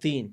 3,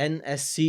NSC,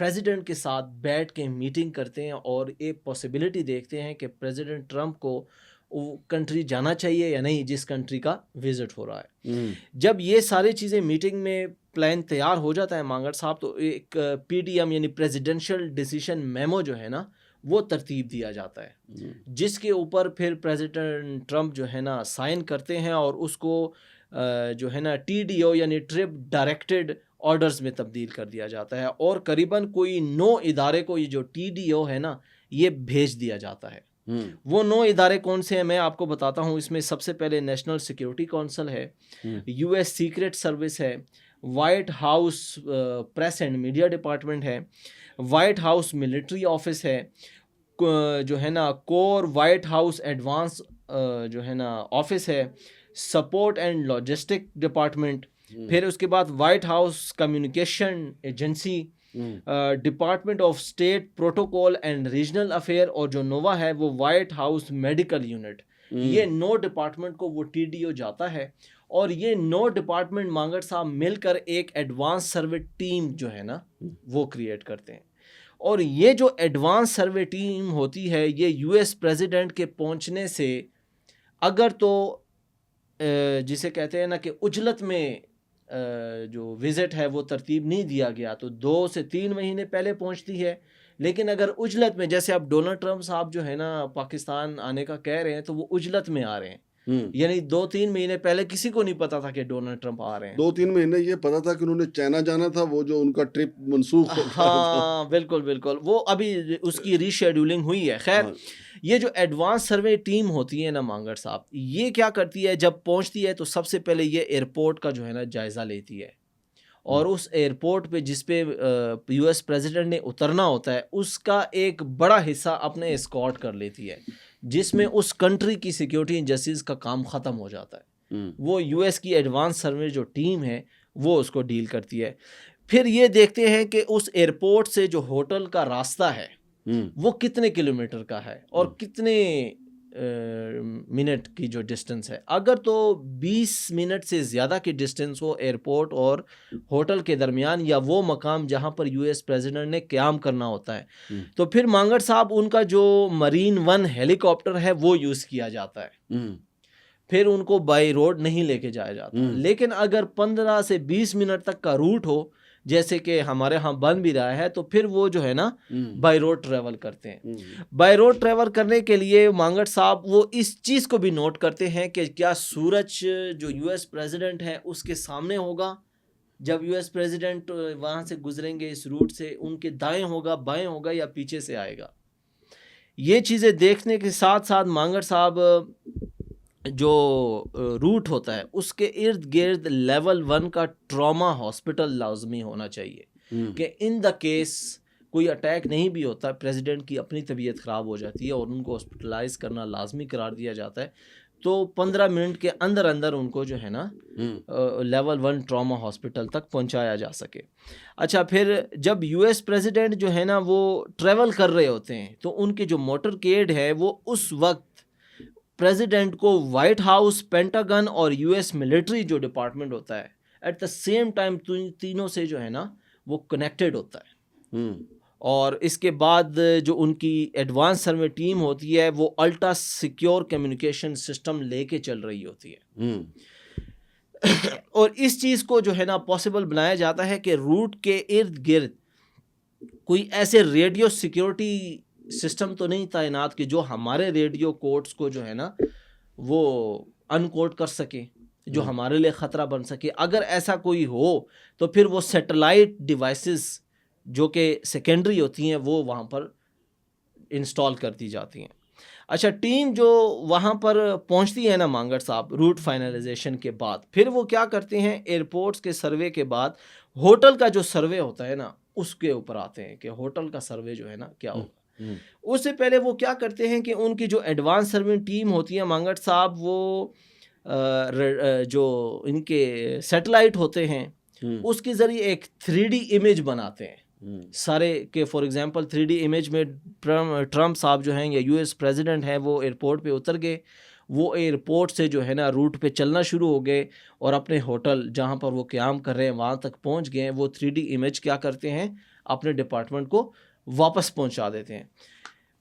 president کے ساتھ بیٹھ کے میٹنگ کرتے ہیں اور ایک پاسبلٹی دیکھتے ہیں کہ پریزیڈنٹ ٹرمپ کو وہ کنٹری جانا چاہیے یا نہیں جس کنٹری کا وزٹ ہو رہا ہے. جب یہ ساری چیزیں میٹنگ میں پلان تیار ہو جاتا ہے مانگڑ صاحب, تو ایک پی ڈی ایم یعنی پریزیڈنشل ڈیسیشن میمو جو ہے نا وہ ترتیب دیا جاتا ہے, جس کے اوپر پھر پریزیڈنٹ ٹرمپ جو ہے نا سائن کرتے ہیں اور اس کو جو ہے نا ٹی ڈی او یعنی ٹرپ ڈائریکٹڈ آرڈرز میں تبدیل کر دیا جاتا ہے, اور قریباً کوئی 9 ادارے کو یہ جو ٹی ڈی او ہے نا یہ بھیج دیا جاتا ہے. وہ 9 ادارے کون سے ہیں میں آپ کو بتاتا ہوں. اس میں سب سے پہلے نیشنل سیکیورٹی کونسل ہے, یو ایس سیکرٹ سروس ہے, white house press and media department ہے, وائٹ ہاؤس ملٹری آفس ہے, جو ہے نا کور وائٹ ہاؤس ایڈوانس جو ہے نا آفس ہے, سپورٹ اینڈ لاجسٹک ڈپارٹمنٹ, پھر اس کے بعد white house communication agency, department of state protocol and regional affair, اور جو نووا ہے وہ وائٹ ہاؤس میڈیکل یونٹ. یہ 9 ڈپارٹمنٹ کو وہ ٹی ڈی او جاتا ہے, اور یہ 9 ڈپارٹمنٹ مانگڑ صاحب مل کر ایک ایڈوانس سروے ٹیم جو ہے نا وہ کریٹ کرتے ہیں. اور یہ جو ایڈوانس سروے ٹیم ہوتی ہے یہ یو ایس پریزیڈنٹ کے پہنچنے سے اگر تو جسے کہتے ہیں نا کہ عجلت میں جو وزٹ ہے وہ ترتیب نہیں دیا گیا تو 2 سے 3 مہینے پہلے پہنچتی ہے. لیکن اگر عجلت میں, جیسے اب ڈونلڈ ٹرمپ صاحب جو ہے نا پاکستان آنے کا کہہ رہے ہیں تو وہ عجلت میں آ رہے ہیں, یعنی 2-3 مہینے پہلے کسی کو نہیں پتا تھا کہ ڈونلڈ ٹرمپ آ رہے ہیں. 2-3 مہینے یہ پتا تھا کہ انہوں نے چائنا جانا تھا, وہ جو ان کا ٹرپ منسوخ ہو گیا. ہاں بالکل بالکل, وہ ابھی اس کی ری شیڈولنگ ہوئی ہے. خیر, یہ جو ایڈوانس سروے ٹیم ہوتی ہے نا مانگڑ صاحب, یہ کیا کرتی ہے جب پہنچتی ہے تو سب سے پہلے یہ ایئرپورٹ کا جو ہے نا جائزہ لیتی ہے, اور اس ایئرپورٹ پہ جس پہ یو ایس پریزیڈنٹ نے اترنا ہوتا ہے اس کا ایک بڑا حصہ اپنے اسکارٹ کر لیتی ہے, جس میں اس کنٹری کی سیکیورٹی ایجنسیز کا کام ختم ہو جاتا ہے. وہ یو ایس کی ایڈوانس سروے جو ٹیم ہے وہ اس کو ڈیل کرتی ہے. پھر یہ دیکھتے ہیں کہ اس ایئرپورٹ سے جو ہوٹل کا راستہ ہے وہ کتنے کلومیٹر کا ہے اور کتنے منٹ کی جو ڈسٹنس ہے. اگر تو 20 منٹ سے زیادہ کی ڈسٹنس ہو ایئرپورٹ اور ہوٹل کے درمیان, یا وہ مقام جہاں پر یو ایس پریزیڈنٹ نے قیام کرنا ہوتا ہے, تو پھر مانگڑ صاحب ان کا جو مرین 1 ہیلی کاپٹر ہے وہ یوز کیا جاتا ہے. پھر ان کو بائی روڈ نہیں لے کے جایا جاتا. لیکن اگر 15 سے 20 منٹ تک کا روٹ ہو, جیسے کہ ہمارے ہاں بن بھی رہا ہے, تو پھر وہ جو ہے نا بائی روڈ ٹریول کرتے ہیں. بائی روڈ ٹریول کرنے کے لیے مانگڑ صاحب وہ اس چیز کو بھی نوٹ کرتے ہیں کہ کیا سورج جو یو ایس پریزیڈنٹ ہے اس کے سامنے ہوگا جب یو ایس پریزیڈنٹ وہاں سے گزریں گے اس روٹ سے, ان کے دائیں ہوگا, بائیں ہوگا, یا پیچھے سے آئے گا. یہ چیزیں دیکھنے کے ساتھ ساتھ مانگڑ صاحب جو روٹ ہوتا ہے اس کے ارد گرد لیول 1 کا ٹراما ہاسپٹل لازمی ہونا چاہیے, کہ ان دا کیس کوئی اٹیک نہیں بھی ہوتا, پریزیڈنٹ کی اپنی طبیعت خراب ہو جاتی ہے اور ان کو ہاسپٹلائز کرنا لازمی قرار دیا جاتا ہے, تو 15 منٹ کے اندر اندر ان کو جو ہے نا لیول 1 ٹراما ہاسپٹل تک پہنچایا جا سکے. اچھا, پھر جب یو ایس پریزیڈنٹ جو ہے نا وہ ٹریول کر رہے ہوتے ہیں تو ان کے جو موٹر کیڈ ہے وہ اس وقت پریزیڈنٹ کو وائٹ ہاؤس, پینٹاگن اور یو ایس ملٹری جو ڈپارٹمنٹ ہوتا ہے ایٹ دا سیم ٹائم تینوں سے جو ہے نا وہ کنیکٹڈ ہوتا ہے. اور اس کے بعد جو ان کی ایڈوانس سروے ٹیم ہوتی ہے وہ الٹرا سیکیور کمیونیکیشن سسٹم لے کے چل رہی ہوتی ہے. اور اس چیز کو جو ہے نا پاسبل بنایا جاتا ہے کہ روٹ کے ارد گرد کوئی ایسے ریڈیو سیکیورٹی سسٹم تو نہیں تعینات کہ جو ہمارے ریڈیو کوڈز کو جو ہے نا وہ ان کوڈ کر سکے, جو ہمارے لیے خطرہ بن سکے. اگر ایسا کوئی ہو تو پھر وہ سیٹلائٹ ڈیوائسز جو کہ سیکنڈری ہوتی ہیں وہ وہاں پر انسٹال کر دی جاتی ہیں. اچھا, ٹیم جو وہاں پر پہنچتی ہے نا مانگڑ صاحب روٹ فائنلائزیشن کے بعد, پھر وہ کیا کرتے ہیں ایئرپورٹس کے سروے کے بعد ہوٹل کا جو سروے ہوتا ہے نا اس کے اوپر آتے ہیں کہ ہوٹل کا سروے جو ہے نا کیا ہوگا. اس سے پہلے وہ کیا کرتے ہیں کہ ان کی جو ایڈوانس سروے ٹیم ہوتی ہے مانگڑ صاحب, وہ جو ان کے سیٹلائٹ ہوتے ہیں اس کے ذریعے ایک 3D امیج بناتے ہیں سارے, کہ فار ایگزامپل 3D امیج میں ٹرمپ صاحب جو ہیں یا یو ایس پریزیڈنٹ ہیں وہ ایئرپورٹ پہ اتر گئے, وہ ایئرپورٹ سے جو ہے نا روٹ پہ چلنا شروع ہو گئے اور اپنے ہوٹل جہاں پر وہ قیام کر رہے ہیں وہاں تک پہنچ گئے. وہ 3D امیج کیا کرتے ہیں اپنے ڈپارٹمنٹ کو واپس پہنچا دیتے ہیں.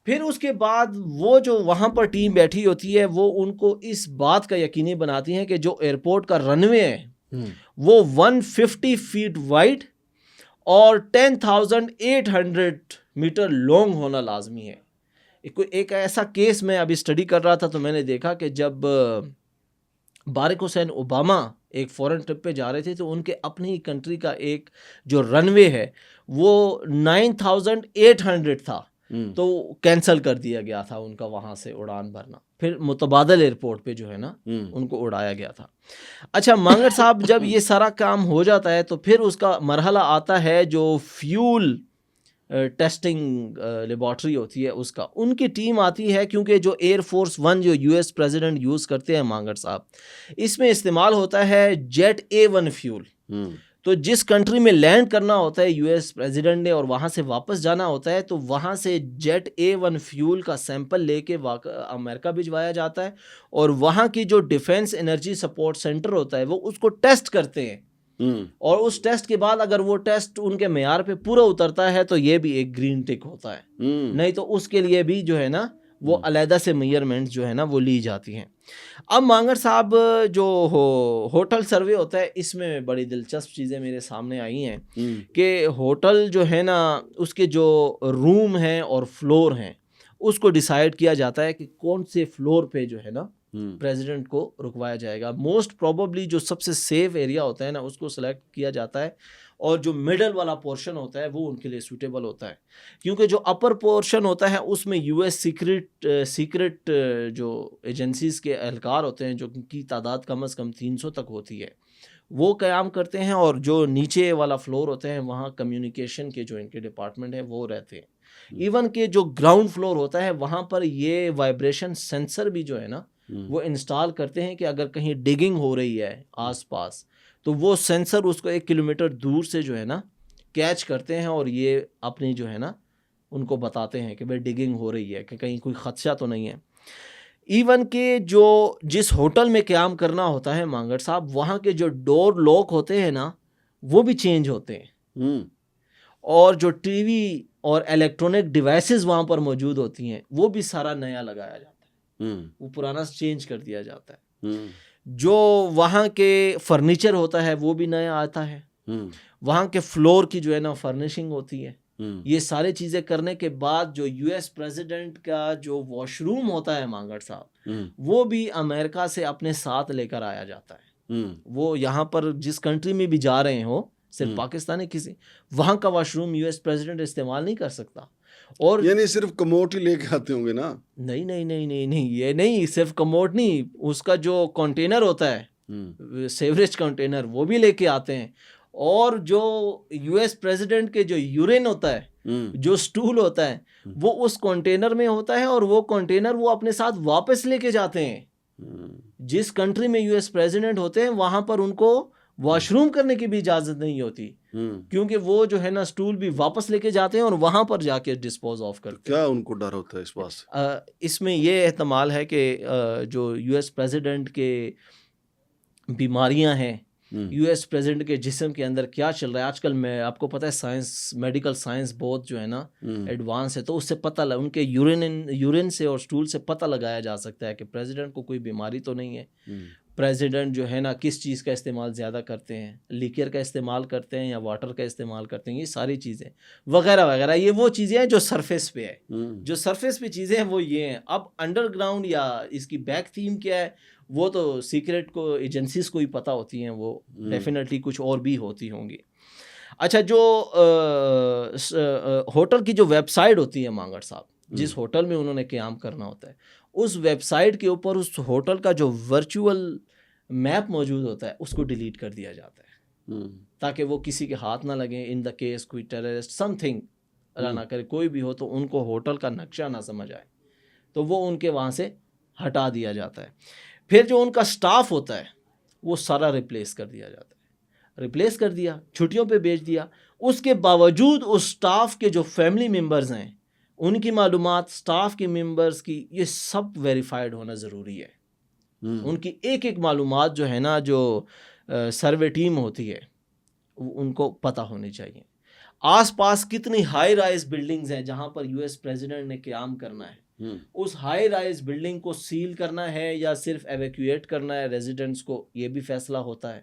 پھر اس کے بعد وہ جو وہاں پر ٹیم بیٹھی ہوتی ہے وہ ان کو اس بات کا یقینی بناتی ہیں کہ جو ایئرپورٹ کا رن وے ہے وہ 150 فیٹ وائڈ اور 10,800 میٹر لانگ ہونا لازمی ہے. ایک ایسا کیس میں ابھی اسٹڈی کر رہا تھا تو میں نے دیکھا کہ جب بارک حسین اوباما ایک فورن ٹرپ پہ جا رہے تھے تو ان کے اپنی کنٹری کا ایک جو رن وے ہے وہ 9,800 تھا تو کینسل کر دیا گیا تھا ان کا وہاں سے اڑان بھرنا. پھر متبادل ایئرپورٹ پہ جو ہے نا ان کو اڑایا گیا تھا. اچھا مانگڑ صاحب جب یہ سارا کام ہو جاتا ہے تو پھر اس کا مرحلہ آتا ہے جو فیول ٹیسٹنگ لیبارٹری ہوتی ہے اس کا. ان کی ٹیم آتی ہے کیونکہ جو ایئر فورس ون جو یو ایس پریزیڈنٹ یوز کرتے ہیں مانگڑ صاحب اس میں استعمال ہوتا ہے جیٹ A1 فیول. تو جس کنٹری میں لینڈ کرنا ہوتا ہے یو ایس پریزیڈنٹ نے اور وہاں سے واپس جانا ہوتا ہے تو وہاں سے جیٹ A1 فیول کا سیمپل لے کے امریکہ بھجوایا جاتا ہے اور وہاں کی جو ڈیفینس انرجی سپورٹ سینٹر ہوتا ہے وہ اس کو ٹیسٹ کرتے ہیں اور اس ٹیسٹ کے بعد اگر وہ ٹیسٹ ان کے معیار پہ پورا اترتا ہے تو یہ بھی ایک گرین ٹک ہوتا ہے. نہیں تو اس کے لیے بھی جو ہے نا وہ علیحدہ سے میئرمنٹس جو ہے نا وہ لی جاتی ہیں. اب مانگڑ صاحب جو ہوٹل سروے ہوتا ہے اس میں بڑی دلچسپ چیزیں میرے سامنے آئی ہیں کہ ہوٹل جو ہے نا اس کے جو روم ہیں اور فلور ہیں اس کو ڈیسائیڈ کیا جاتا ہے کہ کون سے فلور پہ جو ہے نا پریزیڈنٹ کو رکوایا جائے گا. موسٹ پروبیبلی جو سب سے سیف ایریا ہوتا ہے نا اس کو سلیکٹ کیا جاتا ہے اور جو مڈل والا پورشن ہوتا ہے وہ ان کے لیے سوٹیبل ہوتا ہے کیونکہ جو اپر پورشن ہوتا ہے اس میں یو ایس سیکرٹ جو ایجنسیز کے اہلکار ہوتے ہیں جو کی تعداد کم از کم 300 تک ہوتی ہے وہ قیام کرتے ہیں اور جو نیچے والا فلور ہوتے ہیں وہاں کمیونیکیشن کے جو ان کے ڈپارٹمنٹ ہیں وہ رہتے ہیں. ایون کہ جو گراؤنڈ فلور ہوتا ہے وہاں پر یہ وائبریشن سینسر بھی جو ہے نا وہ انسٹال کرتے ہیں کہ اگر کہیں ڈگنگ ہو رہی ہے آس پاس تو وہ سینسر اس کو 1 کلومیٹر دور سے جو ہے نا کیچ کرتے ہیں اور یہ اپنی جو ہے نا ان کو بتاتے ہیں کہ بھائی ڈگنگ ہو رہی ہے کہ کہیں کوئی خدشہ تو نہیں ہے. ایون کہ جو جس ہوٹل میں قیام کرنا ہوتا ہے مانگڑ صاحب وہاں کے جو ڈور لاک ہوتے ہیں نا وہ بھی چینج ہوتے ہیں اور جو ٹی وی اور الیکٹرانک ڈیوائسز وہاں پر موجود ہوتی ہیں وہ بھی سارا نیا لگایا جاتا ہے وہ پرانا چینج کر دیا جاتا ہے. جو وہاں کے فرنیچر ہوتا ہے وہ بھی نیا آتا ہے. وہاں کے فلور کی جو ہے نا فرنیشنگ ہوتی ہے. یہ سارے چیزیں کرنے کے بعد جو یو ایس پریزیڈنٹ کا جو واش روم ہوتا ہے مانگڑ صاحب وہ بھی امریکہ سے اپنے ساتھ لے کر آیا جاتا ہے. وہ یہاں پر جس کنٹری میں بھی جا رہے ہو صرف پاکستانی کسی وہاں کا wash room U S president استعمال نہیں کر سکتا. اور یعنی صرف کموٹ ہی لے کے آتے ہوں گے نا؟ نہیں یہ نہیں صرف کموڈ نہیں اس کا جو کنٹینر ہوتا ہے سیوریج کنٹینر وہ بھی لے کے آتے ہیں. اور جو یو ایس پریزیڈنٹ کے جو یورین ہوتا ہے جو سٹول ہوتا ہے وہ اس کنٹینر میں ہوتا ہے اور وہ کنٹینر وہ اپنے ساتھ واپس لے کے جاتے ہیں. جس کنٹری میں یو ایس پریزیڈنٹ ہوتے ہیں وہاں پر ان کو واش روم کرنے کی بھی اجازت نہیں ہوتی کیونکہ وہ جو ہے نا سٹول بھی واپس لے کے جاتے ہیں اور وہاں پر جا کے ڈسپوز آف کرتے ہیں. کیا ان کو ڈر ہوتا ہے اس بات سے؟ اس میں یہ احتمال ہے کہ جو یو ایس پریزیڈنٹ کے بیماریاں ہیں یو ایس پریزیڈنٹ کے جسم کے اندر کیا چل رہا ہے آج کل میں آپ کو پتہ ہے سائنس میڈیکل سائنس بہت جو ہے نا ایڈوانس ہے تو اس سے پتہ ان کے یورین سے اور سٹول سے پتہ لگایا جا سکتا ہے کہ پریزیڈنٹ کو کوئی بیماری تو نہیں ہے. پریزیڈنٹ جو ہے نا کس چیز کا استعمال زیادہ کرتے ہیں لیکر کا استعمال کرتے ہیں یا واٹر کا استعمال کرتے ہیں یہ ساری چیزیں وغیرہ وغیرہ. یہ وہ چیزیں ہیں جو سرفیس پہ ہے جو سرفیس پہ چیزیں ہیں وہ یہ ہیں. اب انڈر گراؤنڈ یا اس کی بیک تھیم کیا ہے وہ تو سیکرٹ کو ایجنسیز کو ہی پتہ ہوتی ہیں وہ ڈیفینیٹلی کچھ اور بھی ہوتی ہوں گی. اچھا جو ہوٹل کی جو ویب سائٹ ہوتی ہے مانگڑ صاحب جس ہوٹل میں انہوں نے قیام کرنا ہوتا ہے اس ویب سائٹ کے اوپر اس ہوٹل کا جو ورچوئل میپ موجود ہوتا ہے اس کو ڈیلیٹ کر دیا جاتا ہے تاکہ وہ کسی کے ہاتھ نہ لگیں ان دا کیس کوئی ٹیررسٹ سم تھنگ اللہ نہ کرے کوئی بھی ہو تو ان کو ہوٹل کا نقشہ نہ سمجھ آئے تو وہ ان کے وہاں سے ہٹا دیا جاتا ہے. پھر جو ان کا سٹاف ہوتا ہے وہ سارا ریپلیس کر دیا جاتا ہے. ریپلیس کر دیا چھٹیوں پہ بھیج دیا. اس کے باوجود اس سٹاف کے جو فیملی ممبرز ہیں ان کی معلومات سٹاف کے ممبرز کی یہ سب ویریفائڈ ہونا ضروری ہے. ان کی ایک ایک معلومات جو ہے نا جو سروے ٹیم ہوتی ہے ان کو پتہ ہونی چاہیے. آس پاس کتنی ہائی رائز بلڈنگز ہیں جہاں پر یو ایس پریزیڈنٹ نے قیام کرنا ہے، اس ہائی رائز بلڈنگ کو سیل کرنا ہے یا صرف ایویکویٹ کرنا ہے ریزیڈنٹس کو، یہ بھی فیصلہ ہوتا ہے.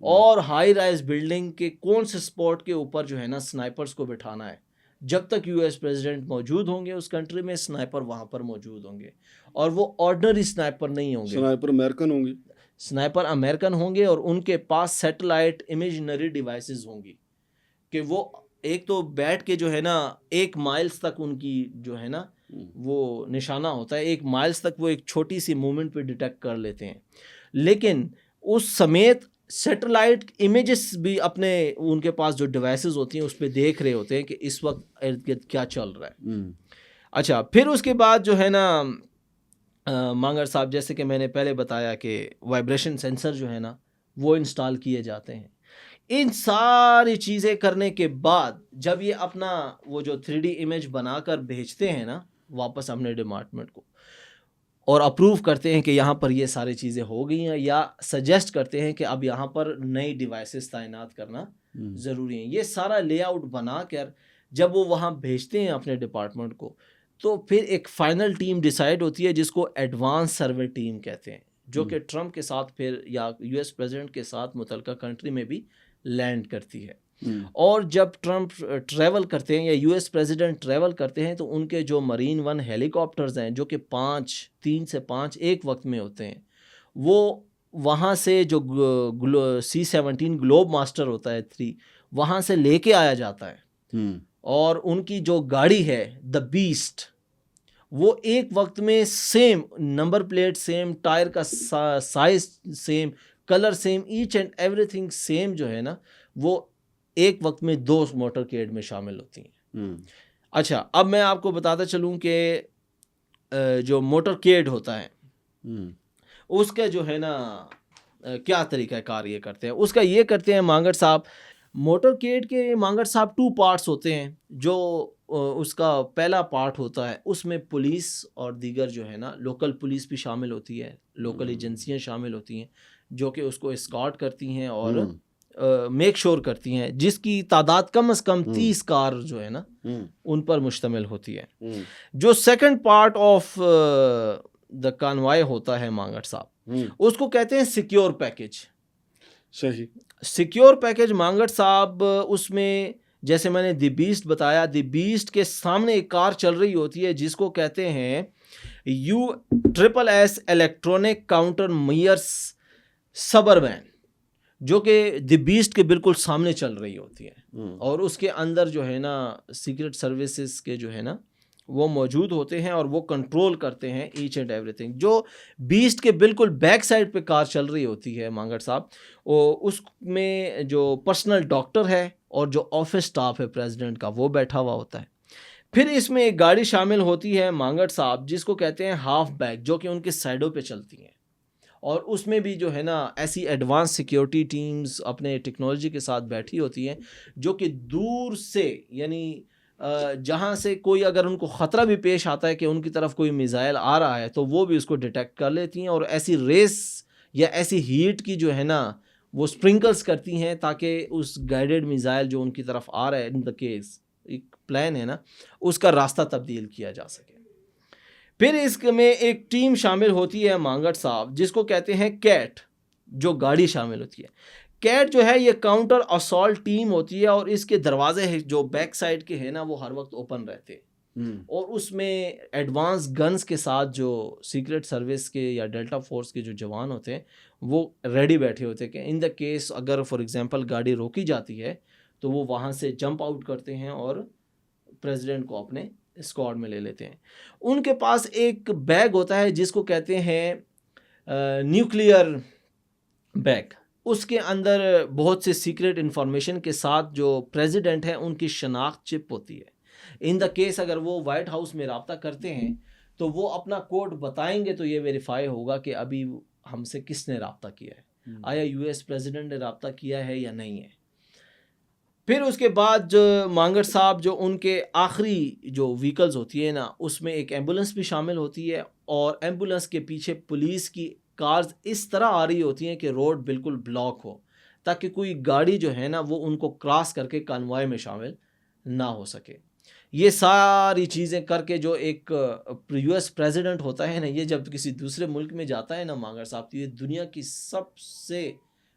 اور ہائی رائز بلڈنگ کے کون سے سپورٹ کے اوپر جو ہے نا سنائپرز کو بٹھانا ہے. جب تک یو ایس پریزیڈنٹ موجود ہوں گے اس کنٹری میں، سنائپر وہاں پر موجود ہوں گے، اور وہ آرڈنری سنائپر نہیں ہوں گے، سنائپر امریکن ہوں گی، سنائپر امریکن ہوں گے، اور ان کے پاس سیٹلائٹ امیجنری ڈیوائسز ہوں گی کہ وہ ایک تو بیٹھ کے جو ہے نا 1 مائلز تک ان کی جو ہے نا وہ نشانہ ہوتا ہے، 1 مائلز تک وہ ایک چھوٹی سی موومنٹ پہ ڈیٹیکٹ کر لیتے ہیں. لیکن اس سمیت سیٹلائٹ امیجز بھی اپنے ان کے پاس جو ڈیوائسز ہوتی ہیں اس پہ دیکھ رہے ہوتے ہیں کہ اس وقت ارد گرد کیا چل رہا ہے. اچھا، پھر اس کے بعد جو ہے نا مانگر صاحب جیسے کہ میں نے پہلے بتایا کہ وائبریشن سینسر جو ہے نا وہ انسٹال کیے جاتے ہیں. ان ساری چیزیں کرنے کے بعد جب یہ اپنا وہ جو 3D امیج بنا کر بھیجتے ہیں نا واپس اپنے ڈپارٹمنٹ کو، اور اپروو کرتے ہیں کہ یہاں پر یہ ساری چیزیں ہو گئی ہیں، یا سجیسٹ کرتے ہیں کہ اب یہاں پر نئی ڈیوائسز تعینات کرنا ضروری ہیں، یہ سارا لے آؤٹ بنا کر جب وہ وہاں بھیجتے ہیں اپنے ڈپارٹمنٹ کو، تو پھر ایک فائنل ٹیم ڈیسائیڈ ہوتی ہے جس کو ایڈوانس سروے ٹیم کہتے ہیں، جو کہ ٹرمپ کے ساتھ پھر یا یو ایس پریزیڈنٹ کے ساتھ متعلقہ کنٹری میں بھی لینڈ کرتی ہے. اور جب ٹرمپ ٹریول کرتے ہیں یا یو ایس پریزیڈنٹ ٹریول کرتے ہیں تو ان کے جو مرین 1 ہیلی کاپٹرز ہیں جو کہ 3 سے 5 ایک وقت میں ہوتے ہیں، وہ وہاں سے جو C-17 گلوب ماسٹر ہوتا ہے 3 وہاں سے لے کے آیا جاتا ہے، اور ان کی جو گاڑی ہے دا بیسٹ وہ ایک وقت میں same number plate same, tyre کا size same, colour same, each and everything same جو ہے نا وہ ایک وقت میں 2 موٹر کیڈ میں شامل ہوتی ہیں. اچھا، اب میں آپ کو بتاتا چلوں کہ جو موٹر کیڈ ہوتا ہے اس کا جو ہے نا کیا طریقہ کار یہ کرتے ہیں. اس کا یہ کرتے ہیں مانگڑ صاحب، موٹر کیڈ کے مانگڑ صاحب 2 پارٹس ہوتے ہیں. جو اس کا پہلا پارٹ ہوتا ہے اس میں پولیس اور دیگر جو ہے نا لوکل پولیس بھی شامل ہوتی ہے، لوکل ایجنسیاں شامل ہوتی ہیں جو کہ اس کو اسکارٹ کرتی ہیں اور میک شور کرتی ہیں، جس کی تعداد کم از کم 30 کار جو ہے نا ان پر مشتمل ہوتی ہے. جو سیکنڈ پارٹ آف دا کانوائے ہوتا ہے مانگڑ صاحب، اس کو کہتے ہیں سیکیور پیکج. صحیح. سیکیور پیکج مانگڑ صاحب، اس میں جیسے میں نے دی بیسٹ بتایا، دی بیسٹ کے سامنے ایک کار چل رہی ہوتی ہے جس کو کہتے ہیں USS الیکٹرونک کاؤنٹر میئرس سبرمین، جو کہ دی بیسٹ کے بالکل سامنے چل رہی ہوتی ہے، اور اس کے اندر جو ہے نا سیکرٹ سروسز کے جو ہے نا وہ موجود ہوتے ہیں اور وہ کنٹرول کرتے ہیں ایچ اینڈ ایوری تھنگ. جو بیسٹ کے بالکل بیک سائڈ پہ کار چل رہی ہوتی ہے مانگڑ صاحب، اس میں جو پرسنل ڈاکٹر ہے اور جو آفس سٹاف ہے پریزیڈنٹ کا وہ بیٹھا ہوا ہوتا ہے. پھر اس میں ایک گاڑی شامل ہوتی ہے مانگڑ صاحب جس کو کہتے ہیں ہاف بیک، جو کہ ان کے سائڈوں پہ چلتی ہیں، اور اس میں بھی جو ہے نا ایسی ایڈوانس سیکیورٹی ٹیمز اپنے ٹیکنالوجی کے ساتھ بیٹھی ہوتی ہیں جو کہ دور سے، یعنی جہاں سے کوئی اگر ان کو خطرہ بھی پیش آتا ہے کہ ان کی طرف کوئی میزائل آ رہا ہے تو وہ بھی اس کو ڈیٹیکٹ کر لیتی ہیں، اور ایسی ریس یا ایسی ہیٹ کی جو ہے نا وہ سپرنکلز کرتی ہیں تاکہ اس گائیڈڈ میزائل جو ان کی طرف آ رہا ہے، ان دا کیس ایک پلان ہے نا، اس کا راستہ تبدیل کیا جا سکے. پھر اس میں ایک ٹیم شامل ہوتی ہے مانگڑ صاحب جس کو کہتے ہیں کیٹ، جو گاڑی شامل ہوتی ہے. کیٹ جو ہے یہ کاؤنٹر اسالٹ ٹیم ہوتی ہے، اور اس کے دروازے جو بیک سائڈ کے ہیں نا وہ ہر وقت اوپن رہتے ہیں، اور اس میں ایڈوانس گنز کے ساتھ جو سیکرٹ سروس کے یا ڈیلٹا فورس کے جو جوان ہوتے ہیں وہ ریڈی بیٹھے ہوتے ہیں کہ ان دا کیس اگر فار ایگزامپل گاڑی روکی جاتی ہے تو وہ وہاں سے جمپ آؤٹ کرتے ہیں اور پریزیڈنٹ کو اپنے اسکواڈ میں لے لیتے ہیں. ان کے پاس ایک بیگ ہوتا ہے جس کو کہتے ہیں نیوکلیئر بیگ. اس کے اندر بہت سے سیکرٹ انفارمیشن کے ساتھ جو پریزیڈنٹ ہیں ان کی شناخت چپ ہوتی ہے. ان دا کیس اگر وہ وائٹ ہاؤس میں رابطہ کرتے ہیں تو وہ اپنا کوڈ بتائیں گے تو یہ ویریفائی ہوگا کہ ابھی ہم سے کس نے رابطہ کیا ہے، آیا یو ایس پریزیڈنٹ نے رابطہ کیا ہے یا نہیں ہے. پھر اس کے بعد مانگڑ صاحب جو ان کے آخری جو وہیکلز ہوتی ہے نا اس میں ایک ایمبولنس بھی شامل ہوتی ہے، اور ایمبولنس کے پیچھے پولیس کی کارز اس طرح آ رہی ہوتی ہیں کہ روڈ بالکل بلاک ہو تاکہ کوئی گاڑی جو ہے نا وہ ان کو کراس کر کے کانوائے میں شامل نہ ہو سکے. یہ ساری چیزیں کر کے جو ایک یو ایس پریزیڈنٹ ہوتا ہے نا، یہ جب کسی دوسرے ملک میں جاتا ہے نا مانگر صاحب، تو یہ دنیا کی سب سے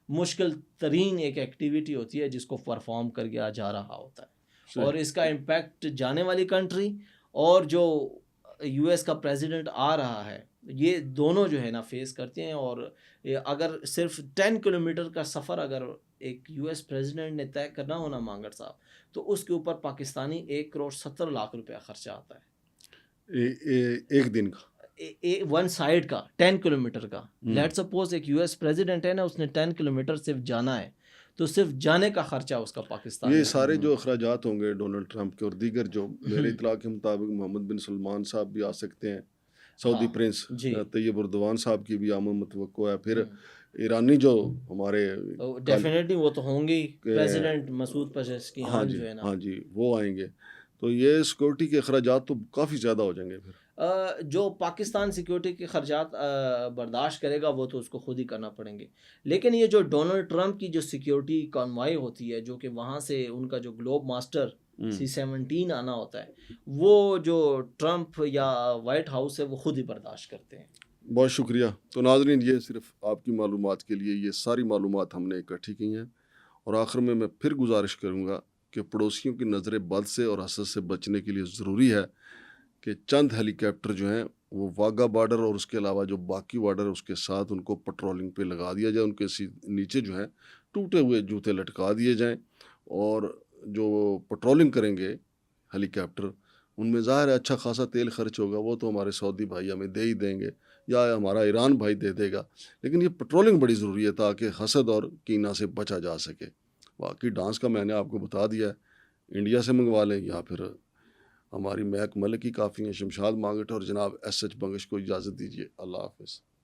مشکل ترین ایک ایکٹیویٹی ہوتی ہے جس کو پرفارم کر گیا جا رہا ہوتا ہے، اور اس کا امپیکٹ جانے والی کنٹری اور جو یو ایس کا پریزیڈنٹ آ رہا ہے، یہ دونوں جو ہے نا فیس کرتے ہیں. اور اگر صرف 10 کلومیٹر کا سفر اگر ایک یو ایس پریزیڈنٹ نے طے کرنا ہونا مانگر صاحب، تو اس کے اوپر پاکستانی 1,70,00,000 روپیہ خرچہ آتا ہے ایک دن کا، ون سائڈ کا 10 کلومیٹر کا. لیٹ سپوز ایک یو ایس پریزیڈنٹ ہے نا، اس نے 10 کلومیٹر صرف جانا ہے، تو صرف جانے کا خرچہ اس کا پاکستان. یہ سارے جو اخراجات ہوں گے ڈونلڈ ٹرمپ کے اور دیگر، جو میرے اطلاع کے مطابق محمد بن سلمان صاحب بھی آ سکتے ہیں، سعودی پرنس طیب اردوان صاحب کی بھی آمد متوقع ہے، پھر ایرانی جو ہمارے ڈیفینیٹلی وہ تو ہوں گے، پریزیڈنٹ مسعود پزشکیان جو ہے نا، ہاں جی وہ آئیں گے. تو یہ سیکورٹی کے اخراجات تو کافی زیادہ ہو جائیں گے. پھر جو پاکستان سیکیورٹی کے خرچات برداشت کرے گا وہ تو اس کو خود ہی کرنا پڑیں گے. لیکن یہ جو ڈونلڈ ٹرمپ کی جو سیکیورٹی کانوائی ہوتی ہے، جو کہ وہاں سے ان کا جو گلوب ماسٹر C-17 آنا ہوتا ہے، وہ جو ٹرمپ یا وائٹ ہاؤس ہے وہ خود ہی برداشت کرتے ہیں. بہت شکریہ. تو ناظرین، یہ صرف آپ کی معلومات کے لیے یہ ساری معلومات ہم نے اکٹھی کی ہیں، اور آخر میں پھر گزارش کروں گا کہ پڑوسیوں کی نظر بد سے اور حسد سے بچنے کے لیے ضروری ہے کہ چند ہیلی کاپٹر جو ہیں وہ واگا بارڈر اور اس کے علاوہ جو باقی بارڈر اس کے ساتھ ان کو پٹرولنگ پہ لگا دیا جائے، ان کے نیچے جو ہیں ٹوٹے ہوئے جوتے لٹکا دیے جائیں، اور جو پٹرولنگ کریں گے ہیلی کاپٹر، ان میں ظاہر ہے اچھا خاصا تیل خرچ ہوگا، وہ تو ہمارے سعودی بھائی ہمیں دے ہی دیں گے یا ہمارا ایران بھائی دے دے گا، لیکن یہ پٹرولنگ بڑی ضروری ہے تاکہ حسد اور کینہ سے بچا جا سکے. باقی ڈانس کا میں نے آپ کو بتا دیا ہے، انڈیا سے منگوا لیں یا پھر ہماری محک ملک ہی کافی ہیں. شمشاد مانگٹ اور جناب SH بنگش کو اجازت دیجیے. اللہ حافظ.